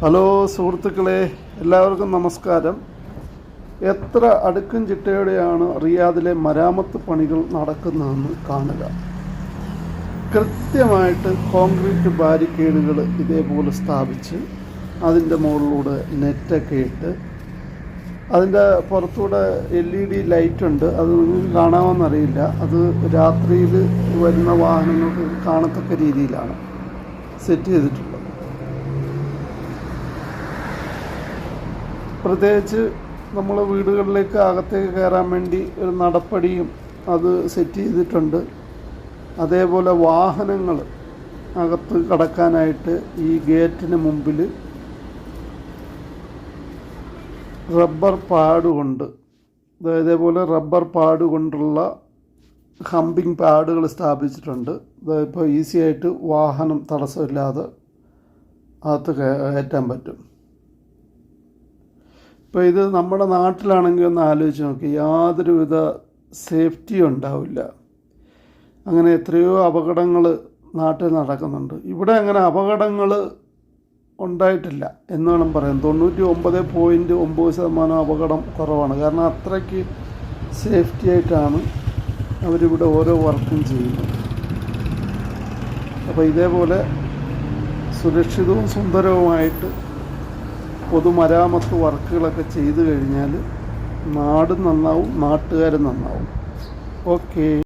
Hello സുഹൃത്തുക്കളെ, എല്ലാവർക്കും നമസ്കാരം. എത്ര അടുക്കും ചിട്ടയോടെയാണ് റിയാദിലെ മരാമത്ത് പണികൾ നടക്കുന്നതെന്ന് കാണുക. കൃത്യമായിട്ട് കോൺക്രീറ്റ് ബാരിക്കേഡുകൾ ഇതേപോലെ സ്ഥാപിച്ച് അതിൻ്റെ മുകളിലൂടെ നെറ്റൊക്കെ ഇട്ട് അതിൻ്റെ പുറത്തൂടെ LED ലൈറ്റുണ്ട്. അത് നിങ്ങൾക്ക് കാണാമെന്നറിയില്ല. അത് രാത്രിയിൽ വരുന്ന വാഹനങ്ങൾക്ക് കാണത്തക്ക രീതിയിലാണ് സെറ്റ് ചെയ്തിട്ടുള്ളത്. പ്രത്യേകിച്ച് നമ്മൾ വീടുകളിലേക്ക് അകത്തേക്ക് കയറാൻ വേണ്ടി ഒരു നടപ്പടിയും അത് സെറ്റ് ചെയ്തിട്ടുണ്ട്. അതേപോലെ വാഹനങ്ങൾ അകത്ത് കടക്കാനായിട്ട് ഈ ഗേറ്റിന് മുമ്പിൽ റബ്ബർ പാഡ് കൊണ്ട്, ഇതേപോലെ റബ്ബർ പാഡ് കൊണ്ടുള്ള ഹമ്പിങ് പാഡുകൾ സ്ഥാപിച്ചിട്ടുണ്ട്. ഇപ്പോൾ ഈസി ആയിട്ട് വാഹനം തടസ്സമില്ലാതെ അകത്ത് കയറ്റാൻ പറ്റും. ഇപ്പോൾ ഇത് നമ്മുടെ നാട്ടിലാണെങ്കിൽ ഒന്ന് ആലോചിച്ച് നോക്കി, യാതൊരുവിധ സേഫ്റ്റിയും ഉണ്ടാവില്ല. അങ്ങനെ എത്രയോ അപകടങ്ങൾ നാട്ടിൽ നടക്കുന്നുണ്ട്. ഇവിടെ അങ്ങനെ അപകടങ്ങൾ ഉണ്ടായിട്ടില്ല എന്ന് വേണം പറയാൻ. 99.9% അപകടം കുറവാണ്. കാരണം അത്രയ്ക്ക് സേഫ്റ്റി ആയിട്ടാണ് അവരിവിടെ ഓരോ വർക്കും ചെയ്യുന്നത്. അപ്പോൾ ഇതേപോലെ സുരക്ഷിതവും സുന്ദരവുമായിട്ട് പൊതുമരാമത്ത് വർക്കുകളൊക്കെ ചെയ്തു കഴിഞ്ഞാൽ നാടും നന്നാവും, നാട്ടുകാരും നന്നാവും. ഓക്കേ.